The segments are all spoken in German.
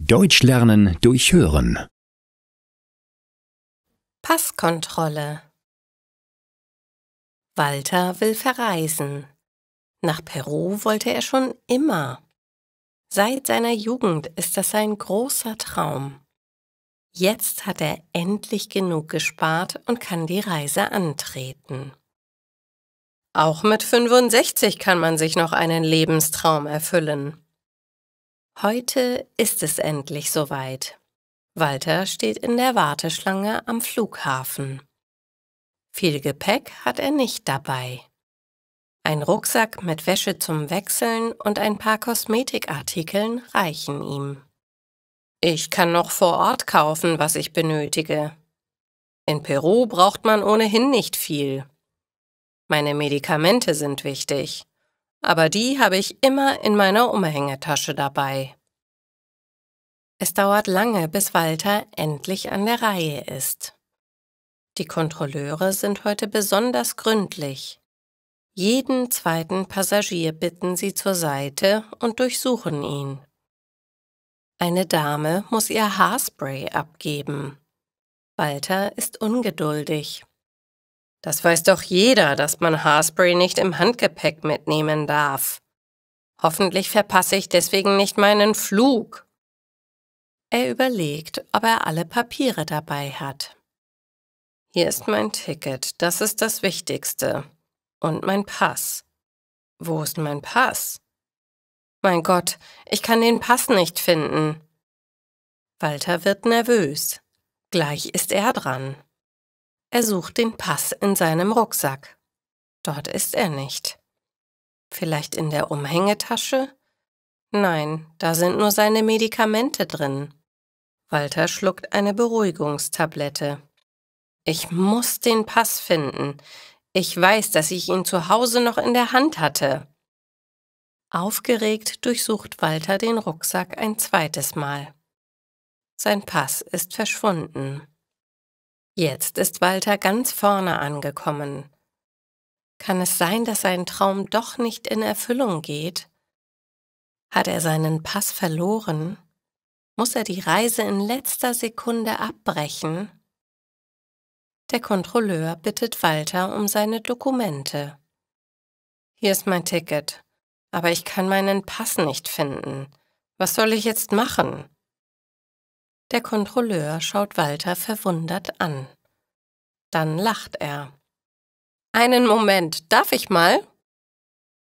Deutsch lernen durch Hören. Passkontrolle. Walter will verreisen. Nach Peru wollte er schon immer. Seit seiner Jugend ist das sein großer Traum. Jetzt hat er endlich genug gespart und kann die Reise antreten. Auch mit 65 kann man sich noch einen Lebenstraum erfüllen. Heute ist es endlich soweit. Walter steht in der Warteschlange am Flughafen. Viel Gepäck hat er nicht dabei. Ein Rucksack mit Wäsche zum Wechseln und ein paar Kosmetikartikeln reichen ihm. Ich kann noch vor Ort kaufen, was ich benötige. In Peru braucht man ohnehin nicht viel. Meine Medikamente sind wichtig, aber die habe ich immer in meiner Umhängetasche dabei. Es dauert lange, bis Walter endlich an der Reihe ist. Die Kontrolleure sind heute besonders gründlich. Jeden zweiten Passagier bitten sie zur Seite und durchsuchen ihn. Eine Dame muss ihr Haarspray abgeben. Walter ist ungeduldig. Das weiß doch jeder, dass man Haarspray nicht im Handgepäck mitnehmen darf. Hoffentlich verpasse ich deswegen nicht meinen Flug. Er überlegt, ob er alle Papiere dabei hat. Hier ist mein Ticket, das ist das Wichtigste. Und mein Pass. Wo ist mein Pass? Mein Gott, ich kann den Pass nicht finden. Walter wird nervös. Gleich ist er dran. Er sucht den Pass in seinem Rucksack. Dort ist er nicht. Vielleicht in der Umhängetasche? Nein, da sind nur seine Medikamente drin. Walter schluckt eine Beruhigungstablette. Ich muss den Pass finden. Ich weiß, dass ich ihn zu Hause noch in der Hand hatte. Aufgeregt durchsucht Walter den Rucksack ein zweites Mal. Sein Pass ist verschwunden. Jetzt ist Walter ganz vorne angekommen. Kann es sein, dass sein Traum doch nicht in Erfüllung geht? Hat er seinen Pass verloren? Muss er die Reise in letzter Sekunde abbrechen? Der Kontrolleur bittet Walter um seine Dokumente. Hier ist mein Ticket, aber ich kann meinen Pass nicht finden. Was soll ich jetzt machen? Der Kontrolleur schaut Walter verwundert an. Dann lacht er. Einen Moment, darf ich mal?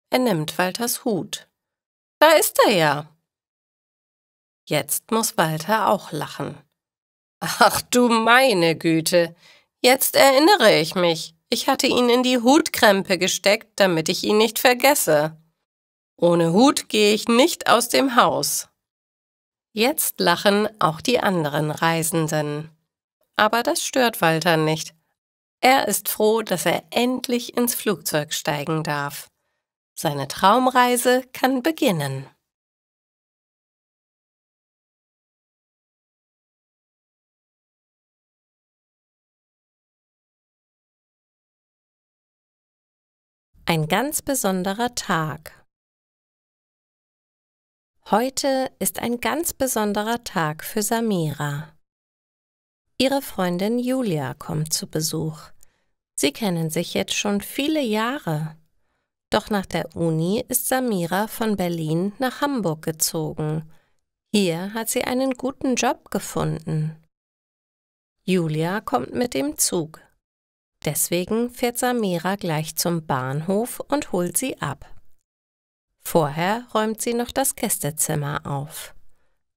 Er nimmt Walters Hut. Da ist er ja. Jetzt muss Walter auch lachen. Ach du meine Güte, jetzt erinnere ich mich. Ich hatte ihn in die Hutkrempe gesteckt, damit ich ihn nicht vergesse. Ohne Hut gehe ich nicht aus dem Haus. Jetzt lachen auch die anderen Reisenden. Aber das stört Walter nicht. Er ist froh, dass er endlich ins Flugzeug steigen darf. Seine Traumreise kann beginnen. Ein ganz besonderer Tag. Heute ist ein ganz besonderer Tag für Samira. Ihre Freundin Julia kommt zu Besuch. Sie kennen sich jetzt schon viele Jahre. Doch nach der Uni ist Samira von Berlin nach Hamburg gezogen. Hier hat sie einen guten Job gefunden. Julia kommt mit dem Zug. Deswegen fährt Samira gleich zum Bahnhof und holt sie ab. Vorher räumt sie noch das Gästezimmer auf.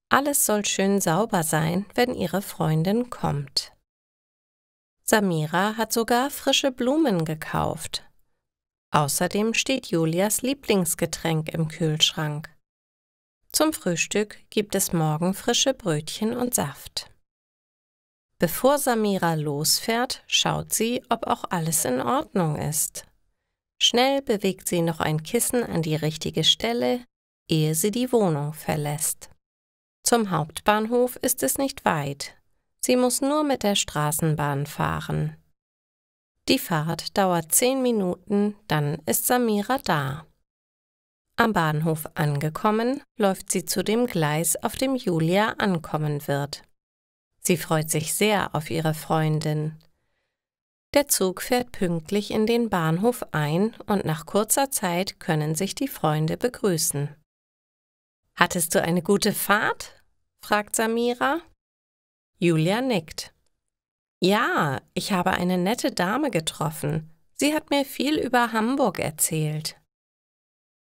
Alles soll schön sauber sein, wenn ihre Freundin kommt. Samira hat sogar frische Blumen gekauft. Außerdem steht Julias Lieblingsgetränk im Kühlschrank. Zum Frühstück gibt es morgen frische Brötchen und Saft. Bevor Samira losfährt, schaut sie, ob auch alles in Ordnung ist. Schnell bewegt sie noch ein Kissen an die richtige Stelle, ehe sie die Wohnung verlässt. Zum Hauptbahnhof ist es nicht weit. Sie muss nur mit der Straßenbahn fahren. Die Fahrt dauert 10 Minuten, dann ist Samira da. Am Bahnhof angekommen, läuft sie zu dem Gleis, auf dem Julia ankommen wird. Sie freut sich sehr auf ihre Freundin. Der Zug fährt pünktlich in den Bahnhof ein und nach kurzer Zeit können sich die Freunde begrüßen. »Hattest du eine gute Fahrt?« fragt Samira. Julia nickt. »Ja, ich habe eine nette Dame getroffen. Sie hat mir viel über Hamburg erzählt.«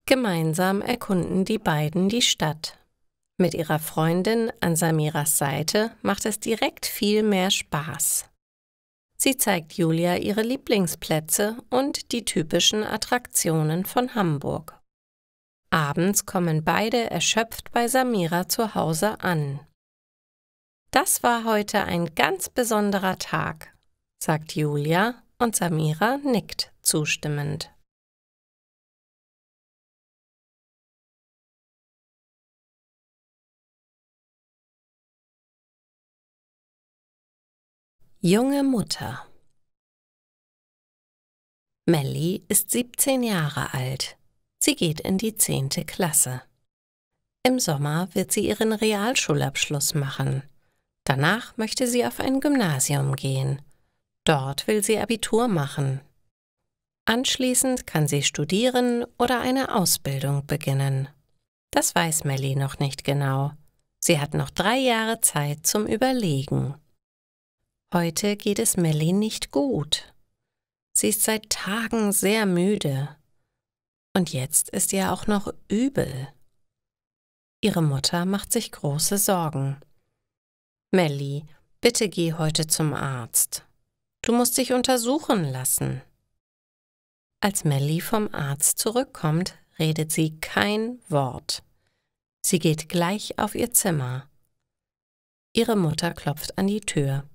Gemeinsam erkunden die beiden die Stadt. Mit ihrer Freundin an Samiras Seite macht es direkt viel mehr Spaß. Sie zeigt Julia ihre Lieblingsplätze und die typischen Attraktionen von Hamburg. Abends kommen beide erschöpft bei Samira zu Hause an. »Das war heute ein ganz besonderer Tag«, sagt Julia und Samira nickt zustimmend. Junge Mutter. Melli ist 17 Jahre alt. Sie geht in die 10. Klasse. Im Sommer wird sie ihren Realschulabschluss machen. Danach möchte sie auf ein Gymnasium gehen. Dort will sie Abitur machen. Anschließend kann sie studieren oder eine Ausbildung beginnen. Das weiß Melli noch nicht genau. Sie hat noch 3 Jahre Zeit zum Überlegen. Heute geht es Melli nicht gut. Sie ist seit Tagen sehr müde. Und jetzt ist ihr auch noch übel. Ihre Mutter macht sich große Sorgen. »Melli, bitte geh heute zum Arzt. Du musst dich untersuchen lassen.« Als Melli vom Arzt zurückkommt, redet sie kein Wort. Sie geht gleich auf ihr Zimmer. Ihre Mutter klopft an die Tür.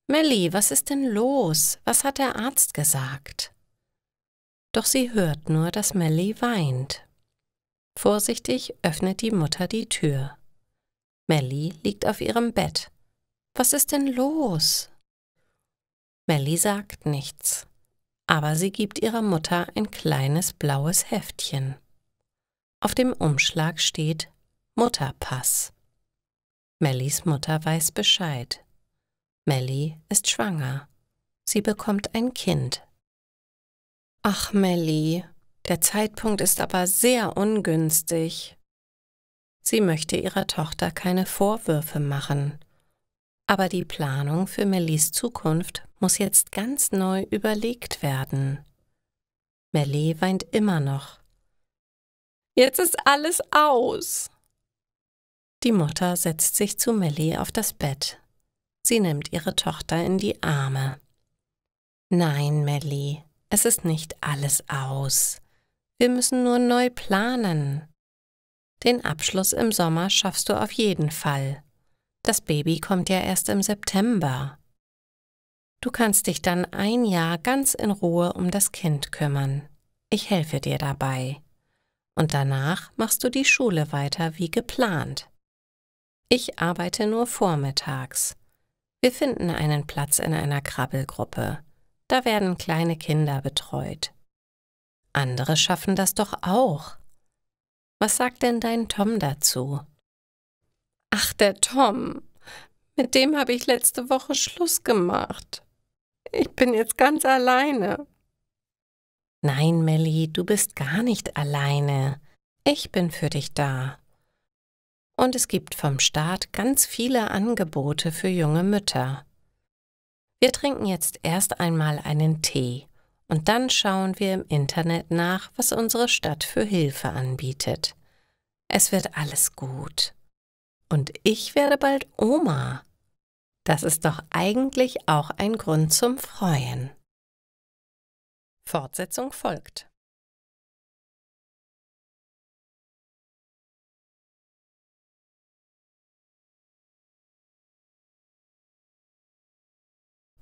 »Melli, was ist denn los? Was hat der Arzt gesagt?« Doch sie hört nur, dass Melli weint. Vorsichtig öffnet die Mutter die Tür. Melli liegt auf ihrem Bett. »Was ist denn los?« Melli sagt nichts, aber sie gibt ihrer Mutter ein kleines blaues Heftchen. Auf dem Umschlag steht »Mutterpass«. Mellis Mutter weiß Bescheid. Melli ist schwanger. Sie bekommt ein Kind. »Ach, Melli, der Zeitpunkt ist aber sehr ungünstig.« Sie möchte ihrer Tochter keine Vorwürfe machen. Aber die Planung für Mellis Zukunft muss jetzt ganz neu überlegt werden. Melli weint immer noch. »Jetzt ist alles aus!« Die Mutter setzt sich zu Melli auf das Bett. Sie nimmt ihre Tochter in die Arme. »Nein, Melli, es ist nicht alles aus. Wir müssen nur neu planen. Den Abschluss im Sommer schaffst du auf jeden Fall. Das Baby kommt ja erst im September. Du kannst dich dann 1 Jahr ganz in Ruhe um das Kind kümmern. Ich helfe dir dabei. Und danach machst du die Schule weiter wie geplant. Ich arbeite nur vormittags. Wir finden einen Platz in einer Krabbelgruppe. Da werden kleine Kinder betreut. Andere schaffen das doch auch. Was sagt denn dein Tom dazu?« »Ach, der Tom, mit dem habe ich letzte Woche Schluss gemacht. Ich bin jetzt ganz alleine.« »Nein, Melli, du bist gar nicht alleine. Ich bin für dich da. Und es gibt vom Staat ganz viele Angebote für junge Mütter. Wir trinken jetzt erst einmal einen Tee und dann schauen wir im Internet nach, was unsere Stadt für Hilfe anbietet. Es wird alles gut. Und ich werde bald Oma. Das ist doch eigentlich auch ein Grund zum Freuen.« Fortsetzung folgt.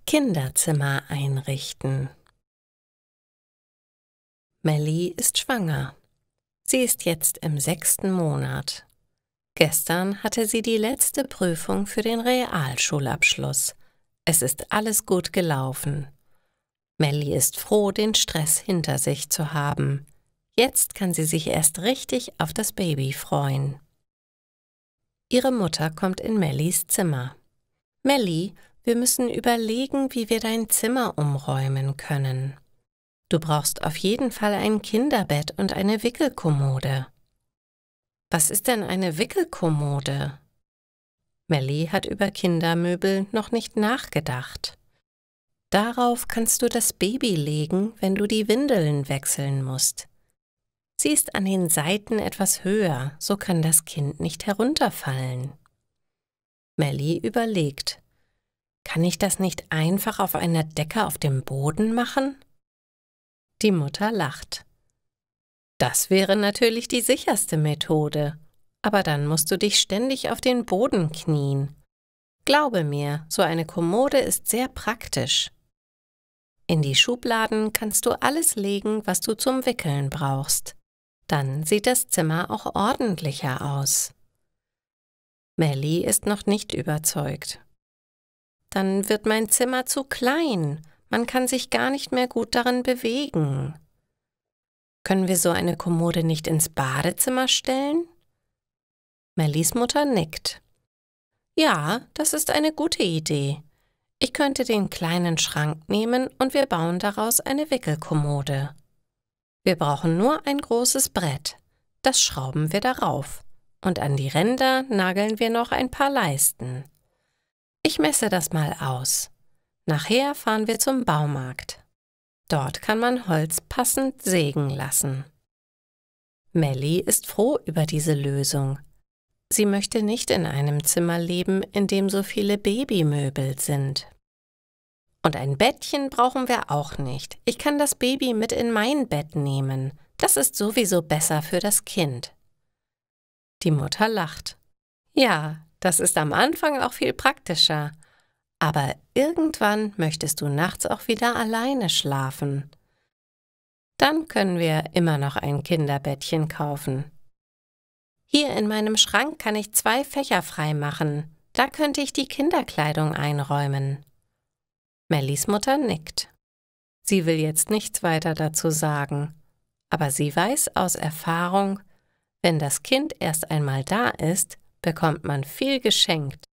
Kinderzimmer einrichten. Melli ist schwanger. Sie ist jetzt im 6. Monat. Gestern hatte sie die letzte Prüfung für den Realschulabschluss. Es ist alles gut gelaufen. Melli ist froh, den Stress hinter sich zu haben. Jetzt kann sie sich erst richtig auf das Baby freuen. Ihre Mutter kommt in Mellies Zimmer. Melli, wir müssen überlegen, wie wir dein Zimmer umräumen können. Du brauchst auf jeden Fall ein Kinderbett und eine Wickelkommode. Was ist denn eine Wickelkommode? Melli hat über Kindermöbel noch nicht nachgedacht. Darauf kannst du das Baby legen, wenn du die Windeln wechseln musst. Sie ist an den Seiten etwas höher, so kann das Kind nicht herunterfallen. Melli überlegt, kann ich das nicht einfach auf einer Decke auf dem Boden machen? Die Mutter lacht. Das wäre natürlich die sicherste Methode, aber dann musst du dich ständig auf den Boden knien. Glaube mir, so eine Kommode ist sehr praktisch. In die Schubladen kannst du alles legen, was du zum Wickeln brauchst. Dann sieht das Zimmer auch ordentlicher aus. Melli ist noch nicht überzeugt. Dann wird mein Zimmer zu klein. Man kann sich gar nicht mehr gut darin bewegen. Können wir so eine Kommode nicht ins Badezimmer stellen? Mellis Mutter nickt. Ja, das ist eine gute Idee. Ich könnte den kleinen Schrank nehmen und wir bauen daraus eine Wickelkommode. Wir brauchen nur ein großes Brett. Das schrauben wir darauf. Und an die Ränder nageln wir noch ein paar Leisten. Ich messe das mal aus. Nachher fahren wir zum Baumarkt. Dort kann man Holz passend sägen lassen. Melli ist froh über diese Lösung. Sie möchte nicht in einem Zimmer leben, in dem so viele Babymöbel sind. Und ein Bettchen brauchen wir auch nicht. Ich kann das Baby mit in mein Bett nehmen. Das ist sowieso besser für das Kind. Die Mutter lacht. Ja, das ist am Anfang auch viel praktischer. Aber irgendwann möchtest du nachts auch wieder alleine schlafen. Dann können wir immer noch ein Kinderbettchen kaufen. Hier in meinem Schrank kann ich 2 Fächer frei machen. Da könnte ich die Kinderkleidung einräumen. Mellis Mutter nickt. Sie will jetzt nichts weiter dazu sagen, aber sie weiß aus Erfahrung, wenn das Kind erst einmal da ist, bekommt man viel geschenkt.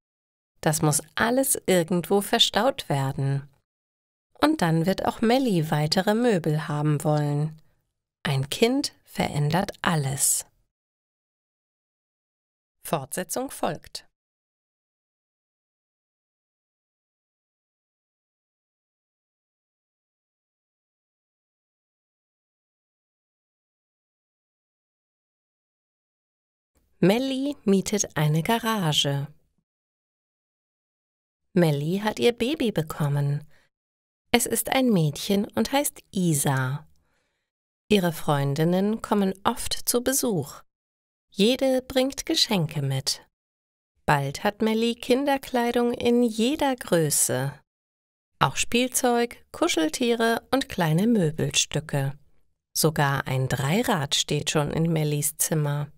Das muss alles irgendwo verstaut werden. Und dann wird auch Melli weitere Möbel haben wollen. Ein Kind verändert alles. Fortsetzung folgt. Melli mietet eine Garage. Melli hat ihr Baby bekommen. Es ist ein Mädchen und heißt Isa. Ihre Freundinnen kommen oft zu Besuch. Jede bringt Geschenke mit. Bald hat Melli Kinderkleidung in jeder Größe. Auch Spielzeug, Kuscheltiere und kleine Möbelstücke. Sogar ein Dreirad steht schon in Mellis Zimmer.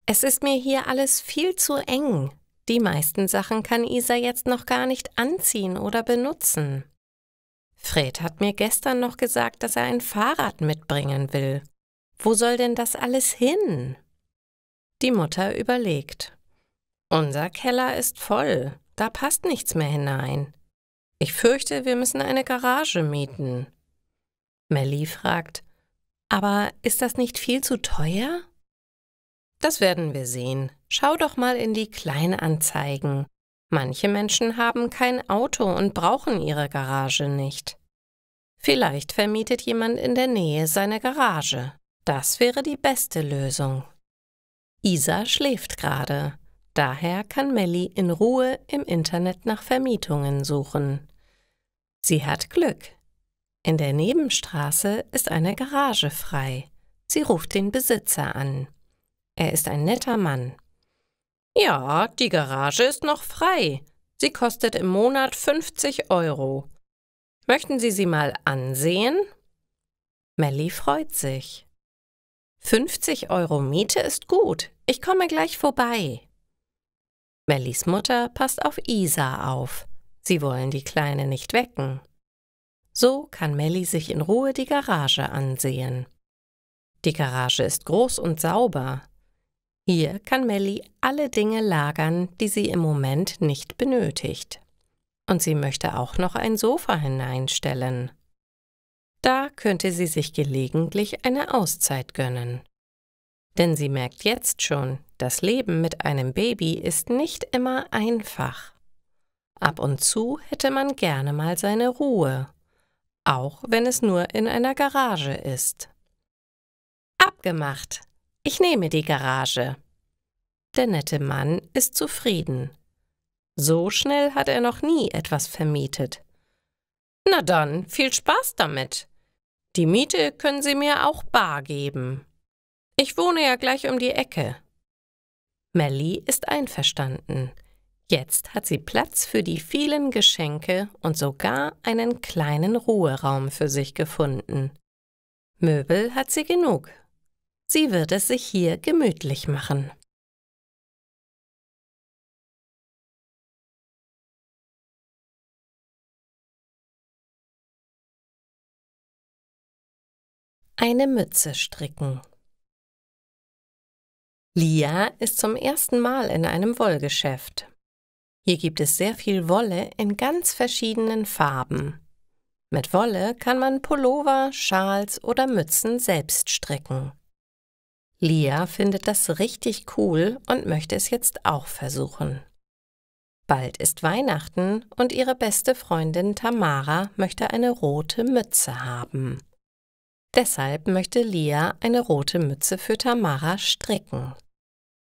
Es ist mir hier alles viel zu eng. Die meisten Sachen kann Isa jetzt noch gar nicht anziehen oder benutzen. Fred hat mir gestern noch gesagt, dass er ein Fahrrad mitbringen will. Wo soll denn das alles hin? Die Mutter überlegt. Unser Keller ist voll, da passt nichts mehr hinein. Ich fürchte, wir müssen eine Garage mieten. Melli fragt, aber ist das nicht viel zu teuer? Das werden wir sehen. Schau doch mal in die Kleinanzeigen. Manche Menschen haben kein Auto und brauchen ihre Garage nicht. Vielleicht vermietet jemand in der Nähe seine Garage. Das wäre die beste Lösung. Isa schläft gerade. Daher kann Melli in Ruhe im Internet nach Vermietungen suchen. Sie hat Glück. In der Nebenstraße ist eine Garage frei. Sie ruft den Besitzer an. Er ist ein netter Mann. Ja, die Garage ist noch frei. Sie kostet im Monat 50 €. Möchten Sie sie mal ansehen? Melli freut sich. 50 € Miete ist gut. Ich komme gleich vorbei. Mellis Mutter passt auf Isa auf. Sie wollen die Kleine nicht wecken. So kann Melli sich in Ruhe die Garage ansehen. Die Garage ist groß und sauber. Hier kann Melli alle Dinge lagern, die sie im Moment nicht benötigt. Und sie möchte auch noch ein Sofa hineinstellen. Da könnte sie sich gelegentlich eine Auszeit gönnen. Denn sie merkt jetzt schon, das Leben mit einem Baby ist nicht immer einfach. Ab und zu hätte man gerne mal seine Ruhe, auch wenn es nur in einer Garage ist. Abgemacht! Ich nehme die Garage. Der nette Mann ist zufrieden. So schnell hat er noch nie etwas vermietet. Na dann, viel Spaß damit. Die Miete können Sie mir auch bar geben. Ich wohne ja gleich um die Ecke. Melli ist einverstanden. Jetzt hat sie Platz für die vielen Geschenke und sogar einen kleinen Ruheraum für sich gefunden. Möbel hat sie genug. Sie wird es sich hier gemütlich machen. Eine Mütze stricken. Lia ist zum ersten Mal in einem Wollgeschäft. Hier gibt es sehr viel Wolle in ganz verschiedenen Farben. Mit Wolle kann man Pullover, Schals oder Mützen selbst stricken. Lia findet das richtig cool und möchte es jetzt auch versuchen. Bald ist Weihnachten und ihre beste Freundin Tamara möchte eine rote Mütze haben. Deshalb möchte Lia eine rote Mütze für Tamara stricken.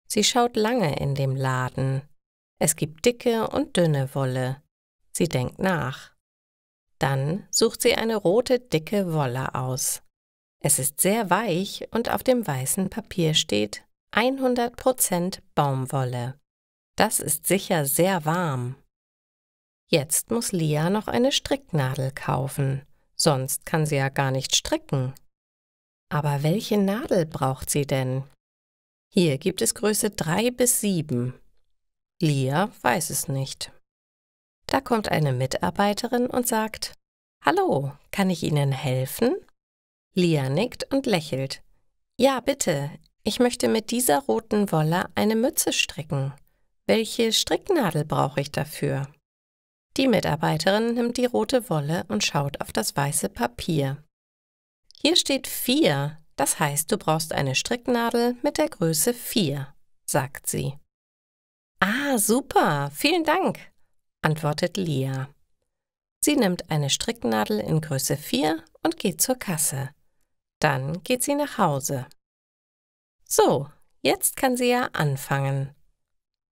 Sie schaut lange in dem Laden. Es gibt dicke und dünne Wolle. Sie denkt nach. Dann sucht sie eine rote, dicke Wolle aus. Es ist sehr weich und auf dem weißen Papier steht 100% Baumwolle. Das ist sicher sehr warm. Jetzt muss Lia noch eine Stricknadel kaufen, sonst kann sie ja gar nicht stricken. Aber welche Nadel braucht sie denn? Hier gibt es Größe 3 bis 7. Lia weiß es nicht. Da kommt eine Mitarbeiterin und sagt: »Hallo, kann ich Ihnen helfen?« Lia nickt und lächelt. »Ja, bitte, ich möchte mit dieser roten Wolle eine Mütze stricken. Welche Stricknadel brauche ich dafür?« Die Mitarbeiterin nimmt die rote Wolle und schaut auf das weiße Papier. »Hier steht 4, das heißt, du brauchst eine Stricknadel mit der Größe 4«, sagt sie. »Ah, super, vielen Dank«, antwortet Lia. Sie nimmt eine Stricknadel in Größe 4 und geht zur Kasse. Dann geht sie nach Hause. So, jetzt kann sie ja anfangen.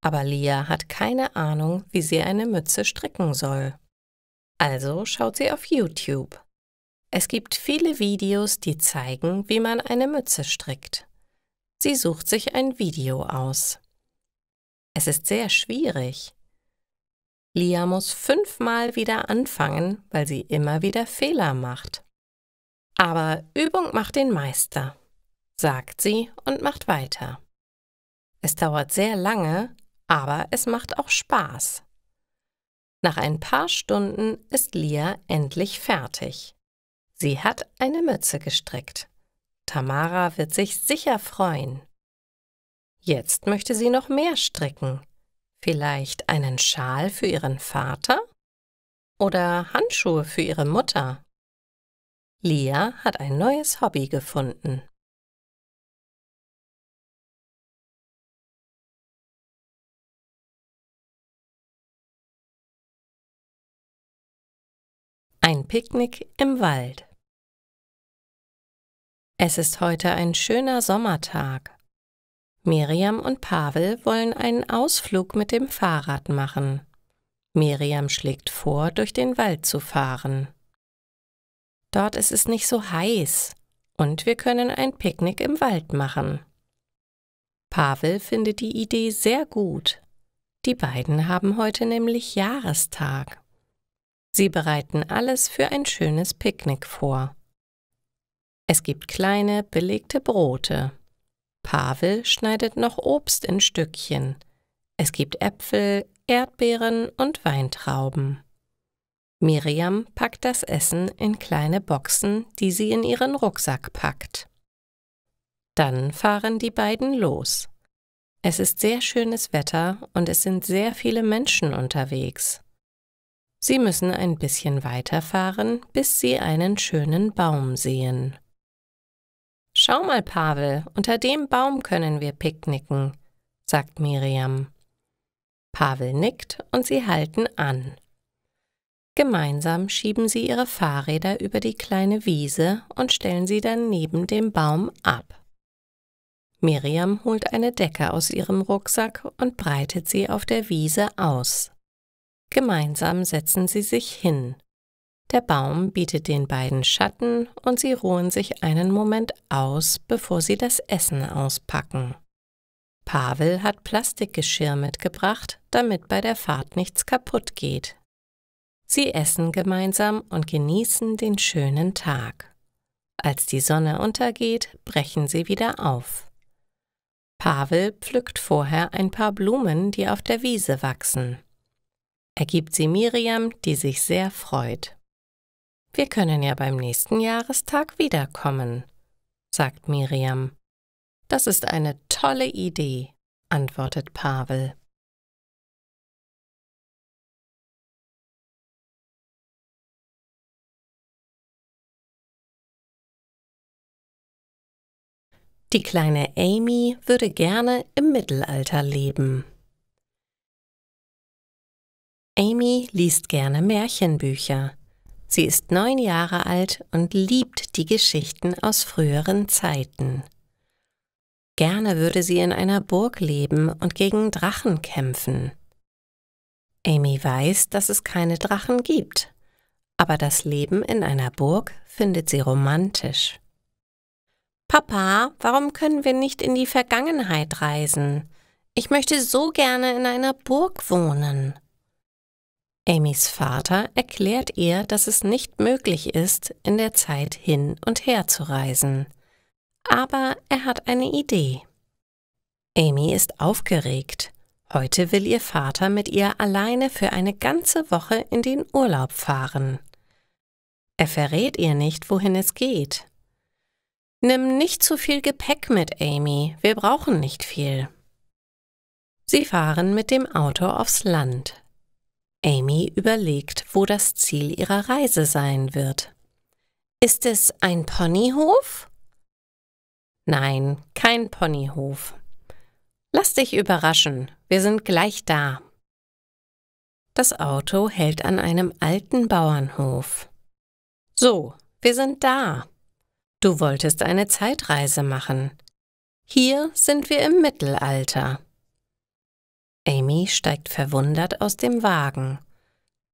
Aber Lia hat keine Ahnung, wie sie eine Mütze stricken soll. Also schaut sie auf YouTube. Es gibt viele Videos, die zeigen, wie man eine Mütze strickt. Sie sucht sich ein Video aus. Es ist sehr schwierig. Lia muss 5-mal wieder anfangen, weil sie immer wieder Fehler macht. Aber Übung macht den Meister, sagt sie und macht weiter. Es dauert sehr lange, aber es macht auch Spaß. Nach ein paar Stunden ist Lia endlich fertig. Sie hat eine Mütze gestrickt. Tamara wird sich sicher freuen. Jetzt möchte sie noch mehr stricken. Vielleicht einen Schal für ihren Vater? Oder Handschuhe für ihre Mutter? Lia hat ein neues Hobby gefunden. Ein Picknick im Wald. Es ist heute ein schöner Sommertag. Miriam und Pavel wollen einen Ausflug mit dem Fahrrad machen. Miriam schlägt vor, durch den Wald zu fahren. Dort ist es nicht so heiß und wir können ein Picknick im Wald machen. Pavel findet die Idee sehr gut. Die beiden haben heute nämlich Jahrestag. Sie bereiten alles für ein schönes Picknick vor. Es gibt kleine, belegte Brote. Pavel schneidet noch Obst in Stückchen. Es gibt Äpfel, Erdbeeren und Weintrauben. Miriam packt das Essen in kleine Boxen, die sie in ihren Rucksack packt. Dann fahren die beiden los. Es ist sehr schönes Wetter und es sind sehr viele Menschen unterwegs. Sie müssen ein bisschen weiterfahren, bis sie einen schönen Baum sehen. »Schau mal, Pavel, unter dem Baum können wir picknicken«, sagt Miriam. Pavel nickt und sie halten an. Gemeinsam schieben sie ihre Fahrräder über die kleine Wiese und stellen sie dann neben dem Baum ab. Miriam holt eine Decke aus ihrem Rucksack und breitet sie auf der Wiese aus. Gemeinsam setzen sie sich hin. Der Baum bietet den beiden Schatten und sie ruhen sich einen Moment aus, bevor sie das Essen auspacken. Pavel hat Plastikgeschirr mitgebracht, damit bei der Fahrt nichts kaputt geht. Sie essen gemeinsam und genießen den schönen Tag. Als die Sonne untergeht, brechen sie wieder auf. Pavel pflückt vorher ein paar Blumen, die auf der Wiese wachsen. Er gibt sie Miriam, die sich sehr freut. »Wir können ja beim nächsten Jahrestag wiederkommen«, sagt Miriam. »Das ist eine tolle Idee«, antwortet Pavel. Die kleine Amy würde gerne im Mittelalter leben. Amy liest gerne Märchenbücher. Sie ist 9 Jahre alt und liebt die Geschichten aus früheren Zeiten. Gerne würde sie in einer Burg leben und gegen Drachen kämpfen. Amy weiß, dass es keine Drachen gibt, aber das Leben in einer Burg findet sie romantisch. »Papa, warum können wir nicht in die Vergangenheit reisen? Ich möchte so gerne in einer Burg wohnen.« Amys Vater erklärt ihr, dass es nicht möglich ist, in der Zeit hin und her zu reisen. Aber er hat eine Idee. Amy ist aufgeregt. Heute will ihr Vater mit ihr alleine für eine ganze Woche in den Urlaub fahren. Er verrät ihr nicht, wohin es geht. »Nimm nicht zu viel Gepäck mit, Amy, wir brauchen nicht viel.« Sie fahren mit dem Auto aufs Land. Amy überlegt, wo das Ziel ihrer Reise sein wird. »Ist es ein Ponyhof?« »Nein, kein Ponyhof. Lass dich überraschen, wir sind gleich da.« Das Auto hält an einem alten Bauernhof. »So, wir sind da. Du wolltest eine Zeitreise machen. Hier sind wir im Mittelalter.« Amy steigt verwundert aus dem Wagen.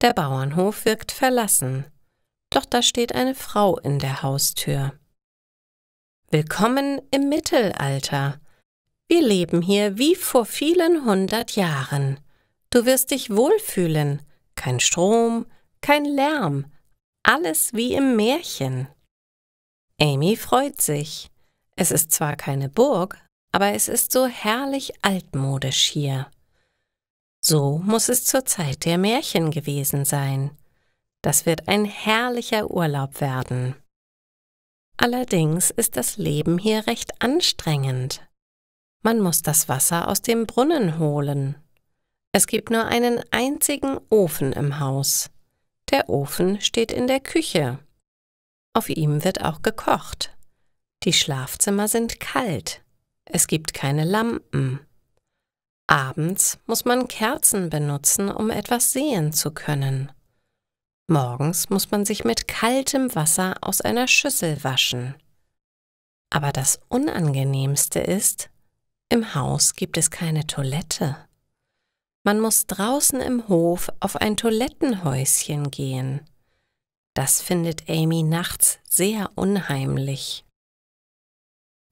Der Bauernhof wirkt verlassen, doch da steht eine Frau in der Haustür. »Willkommen im Mittelalter. Wir leben hier wie vor vielen 100 Jahren. Du wirst dich wohlfühlen. Kein Strom, kein Lärm, alles wie im Märchen.« Amy freut sich. Es ist zwar keine Burg, aber es ist so herrlich altmodisch hier. So muss es zur Zeit der Märchen gewesen sein. Das wird ein herrlicher Urlaub werden. Allerdings ist das Leben hier recht anstrengend. Man muss das Wasser aus dem Brunnen holen. Es gibt nur einen einzigen Ofen im Haus. Der Ofen steht in der Küche. Auf ihm wird auch gekocht. Die Schlafzimmer sind kalt. Es gibt keine Lampen. Abends muss man Kerzen benutzen, um etwas sehen zu können. Morgens muss man sich mit kaltem Wasser aus einer Schüssel waschen. Aber das Unangenehmste ist, im Haus gibt es keine Toilette. Man muss draußen im Hof auf ein Toilettenhäuschen gehen. Das findet Amy nachts sehr unheimlich.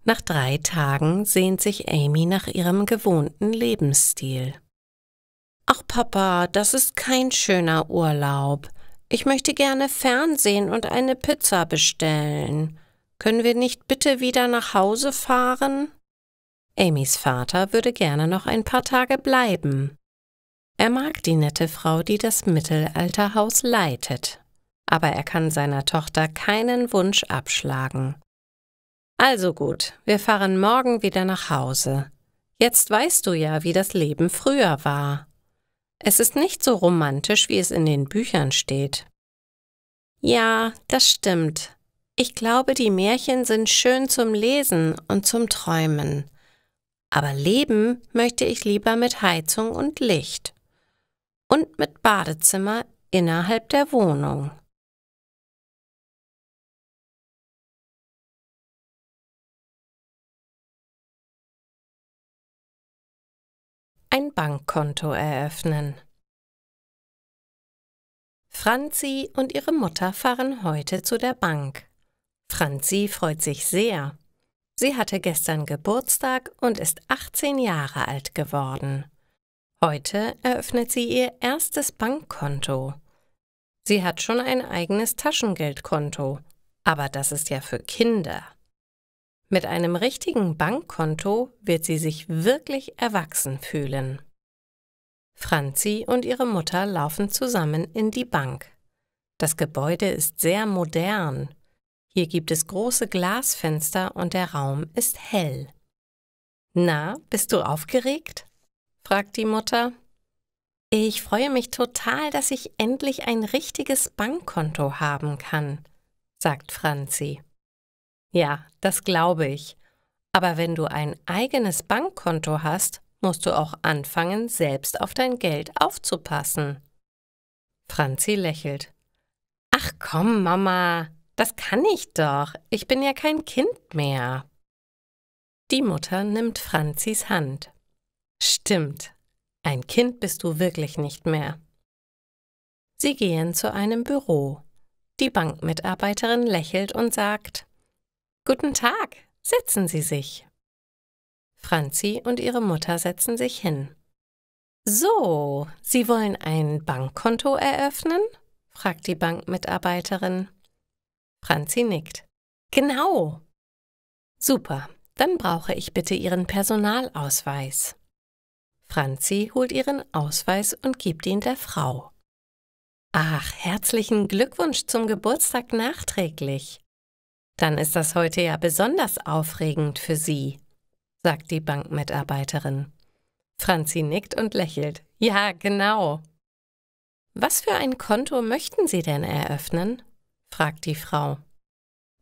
Nach 3 Tagen sehnt sich Amy nach ihrem gewohnten Lebensstil. »Ach Papa, das ist kein schöner Urlaub. Ich möchte gerne Fernsehen und eine Pizza bestellen. Können wir nicht bitte wieder nach Hause fahren?« Amys Vater würde gerne noch ein paar Tage bleiben. Er mag die nette Frau, die das Mittelalterhaus leitet. Aber er kann seiner Tochter keinen Wunsch abschlagen. Also gut, wir fahren morgen wieder nach Hause. Jetzt weißt du ja, wie das Leben früher war. Es ist nicht so romantisch, wie es in den Büchern steht. Ja, das stimmt. Ich glaube, die Märchen sind schön zum Lesen und zum Träumen. Aber leben möchte ich lieber mit Heizung und Licht. Und mit Badezimmer innerhalb der Wohnung. Ein Bankkonto eröffnen. Franzi und ihre Mutter fahren heute zu der Bank. Franzi freut sich sehr. Sie hatte gestern Geburtstag und ist 18 Jahre alt geworden. Heute eröffnet sie ihr erstes Bankkonto. Sie hat schon ein eigenes Taschengeldkonto, aber das ist ja für Kinder. Mit einem richtigen Bankkonto wird sie sich wirklich erwachsen fühlen. Franzi und ihre Mutter laufen zusammen in die Bank. Das Gebäude ist sehr modern. Hier gibt es große Glasfenster und der Raum ist hell. »Na, bist du aufgeregt?« fragt die Mutter. »Ich freue mich total, dass ich endlich ein richtiges Bankkonto haben kann«, sagt Franzi. »Ja, das glaube ich. Aber wenn du ein eigenes Bankkonto hast, musst du auch anfangen, selbst auf dein Geld aufzupassen.« Franzi lächelt. »Ach komm, Mama, das kann ich doch. Ich bin ja kein Kind mehr.« Die Mutter nimmt Franzis Hand. »Stimmt, ein Kind bist du wirklich nicht mehr.« Sie gehen zu einem Büro. Die Bankmitarbeiterin lächelt und sagt: »Guten Tag, setzen Sie sich.« Franzi und ihre Mutter setzen sich hin. »So, Sie wollen ein Bankkonto eröffnen?« fragt die Bankmitarbeiterin. Franzi nickt. »Genau.« »Super, dann brauche ich bitte Ihren Personalausweis.« Franzi holt ihren Ausweis und gibt ihn der Frau. »Ach, herzlichen Glückwunsch zum Geburtstag nachträglich. Dann ist das heute ja besonders aufregend für Sie«, sagt die Bankmitarbeiterin. Franzi nickt und lächelt. »Ja, genau.« »Was für ein Konto möchten Sie denn eröffnen?« fragt die Frau.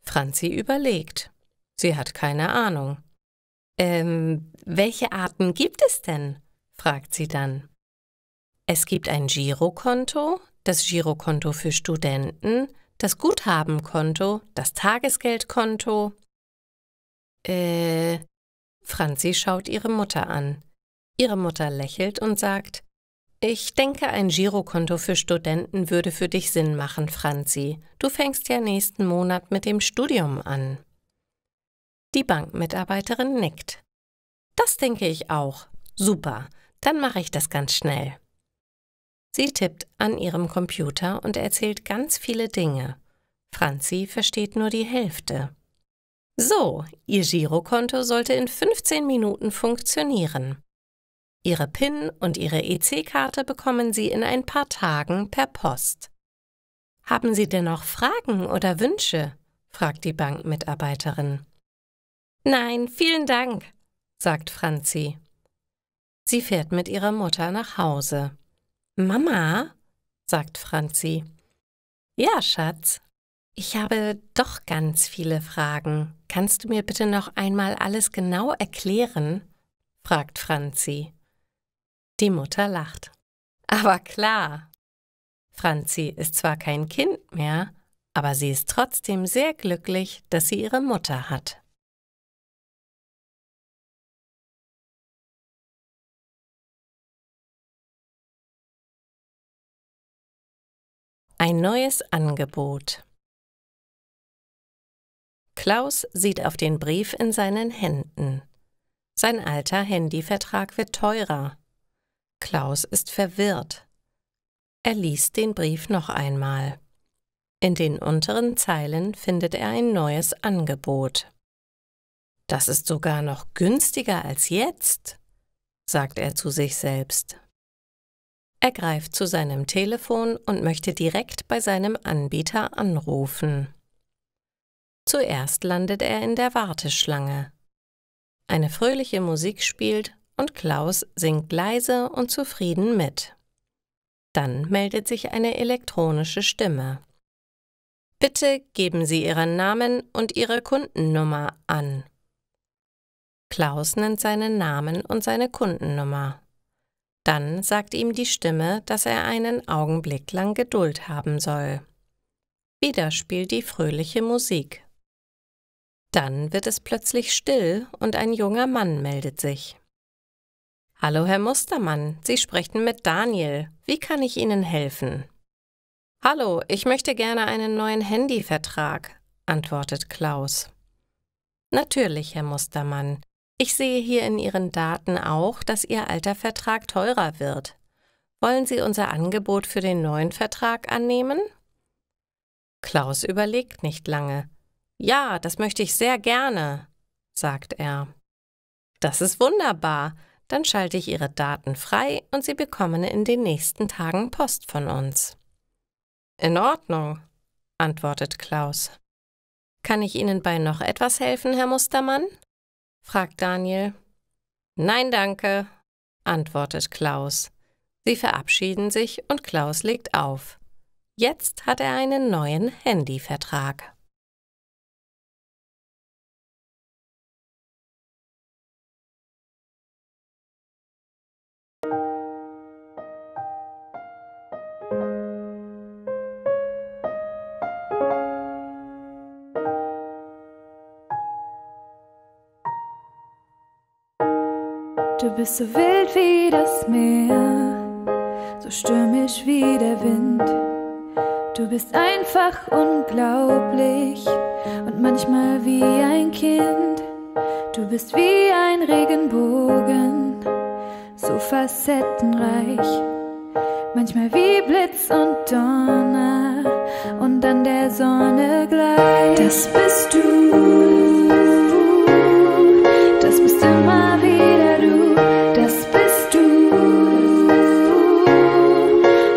Franzi überlegt. Sie hat keine Ahnung. Welche Arten gibt es denn?« fragt sie dann. »Es gibt ein Girokonto, das Girokonto für Studenten, das Guthabenkonto, das Tagesgeldkonto.« Franzi schaut ihre Mutter an. Ihre Mutter lächelt und sagt: »Ich denke, ein Girokonto für Studenten würde für dich Sinn machen, Franzi. Du fängst ja nächsten Monat mit dem Studium an.« Die Bankmitarbeiterin nickt. »Das denke ich auch. Super, dann mache ich das ganz schnell.« Sie tippt an ihrem Computer und erzählt ganz viele Dinge. Franzi versteht nur die Hälfte. »So, Ihr Girokonto sollte in 15 Minuten funktionieren. Ihre PIN und Ihre EC-Karte bekommen Sie in ein paar Tagen per Post. Haben Sie denn noch Fragen oder Wünsche?« fragt die Bankmitarbeiterin. »Nein, vielen Dank«, sagt Franzi. Sie fährt mit ihrer Mutter nach Hause. »Mama«, sagt Franzi. »Ja, Schatz, ich habe doch ganz viele Fragen. Kannst du mir bitte noch einmal alles genau erklären?« fragt Franzi. Die Mutter lacht. »Aber klar.« Franzi ist zwar kein Kind mehr, aber sie ist trotzdem sehr glücklich, dass sie ihre Mutter hat. Ein neues Angebot. Klaus sieht auf den Brief in seinen Händen. Sein alter Handyvertrag wird teurer. Klaus ist verwirrt. Er liest den Brief noch einmal. In den unteren Zeilen findet er ein neues Angebot. »Das ist sogar noch günstiger als jetzt«, sagt er zu sich selbst. Er greift zu seinem Telefon und möchte direkt bei seinem Anbieter anrufen. Zuerst landet er in der Warteschlange. Eine fröhliche Musik spielt und Klaus singt leise und zufrieden mit. Dann meldet sich eine elektronische Stimme. Bitte geben Sie Ihren Namen und Ihre Kundennummer an. Klaus nennt seinen Namen und seine Kundennummer. Dann sagt ihm die Stimme, dass er einen Augenblick lang Geduld haben soll. Wieder spielt die fröhliche Musik. Dann wird es plötzlich still und ein junger Mann meldet sich. »Hallo, Herr Mustermann, Sie sprechen mit Daniel. Wie kann ich Ihnen helfen?« »Hallo, ich möchte gerne einen neuen Handyvertrag«, antwortet Klaus. »Natürlich, Herr Mustermann. Ich sehe hier in Ihren Daten auch, dass Ihr alter Vertrag teurer wird. Wollen Sie unser Angebot für den neuen Vertrag annehmen?« Klaus überlegt nicht lange. »Ja, das möchte ich sehr gerne«, sagt er. »Das ist wunderbar. Dann schalte ich Ihre Daten frei und Sie bekommen in den nächsten Tagen Post von uns.« »In Ordnung«, antwortet Klaus. »Kann ich Ihnen bei noch etwas helfen, Herr Mustermann?« fragt Daniel. »Nein, danke«, antwortet Klaus. Sie verabschieden sich und Klaus legt auf. Jetzt hat er einen neuen Handyvertrag. Du bist so wild wie das Meer, so stürmisch wie der Wind. Du bist einfach unglaublich und manchmal wie ein Kind. Du bist wie ein Regenbogen, so facettenreich. Manchmal wie Blitz und Donner und an der Sonne gleich. Das bist du, das bist immer wieder du. Das bist du,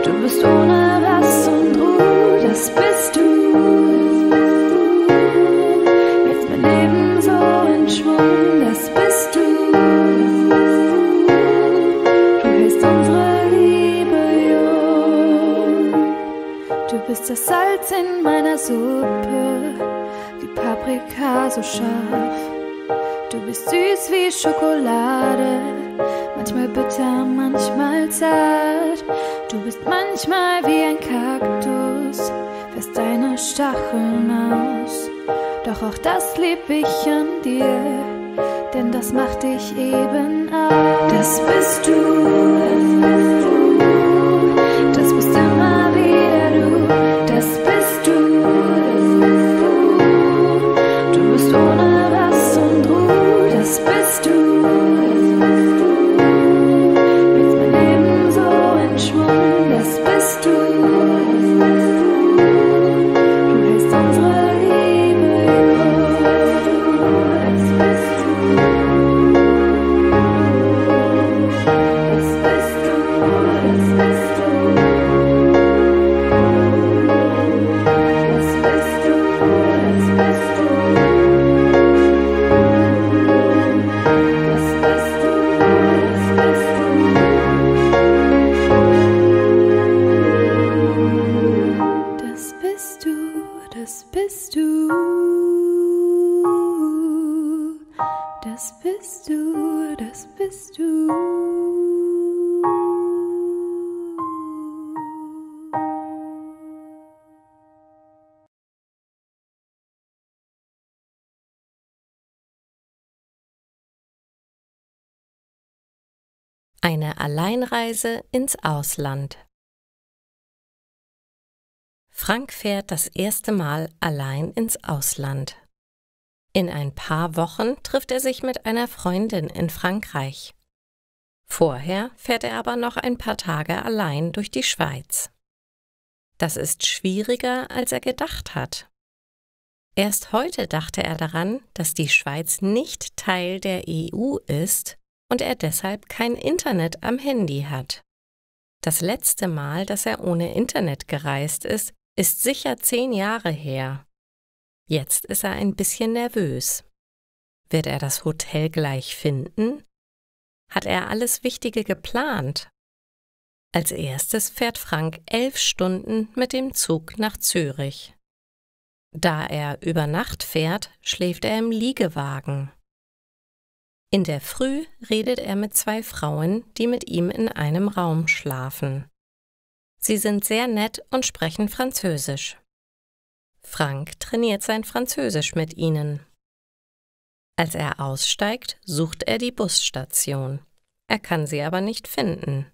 du bist ohne Was und Ruhe. Das bist du, jetzt mein Leben so in Schwung. Das bist du, du hältst unsere Liebe jung. Du bist das Salz in meiner Suppe, die Paprika so scharf. Du bist süß wie Schokolade, manchmal bitter, manchmal zart. Du bist manchmal wie ein Kaktus, fährst deine Stacheln aus. Doch auch das lieb ich an dir, denn das macht dich eben aus. Das bist du, das bist immer wieder du. Das bist du, du bist ohne Was und Ruhe. Das bist du, jetzt mein Leben so in Schwung. Das bist du, du hältst unsere Liebe jung. Das bist du, das bist du, das bist du, das bist du, das bist du. Das bist du, das bist du, das bist du. Eine Alleinreise ins Ausland. Frank fährt das erste Mal allein ins Ausland. In ein paar Wochen trifft er sich mit einer Freundin in Frankreich. Vorher fährt er aber noch ein paar Tage allein durch die Schweiz. Das ist schwieriger, als er gedacht hat. Erst heute dachte er daran, dass die Schweiz nicht Teil der EU ist und er deshalb kein Internet am Handy hat. Das letzte Mal, dass er ohne Internet gereist ist sicher 10 Jahre her. Jetzt ist er ein bisschen nervös. Wird er das Hotel gleich finden? Hat er alles Wichtige geplant? Als erstes fährt Frank 11 Stunden mit dem Zug nach Zürich. Da er über Nacht fährt, schläft er im Liegewagen. In der Früh redet er mit 2 Frauen, die mit ihm in einem Raum schlafen. Sie sind sehr nett und sprechen Französisch. Frank trainiert sein Französisch mit ihnen. Als er aussteigt, sucht er die Busstation. Er kann sie aber nicht finden.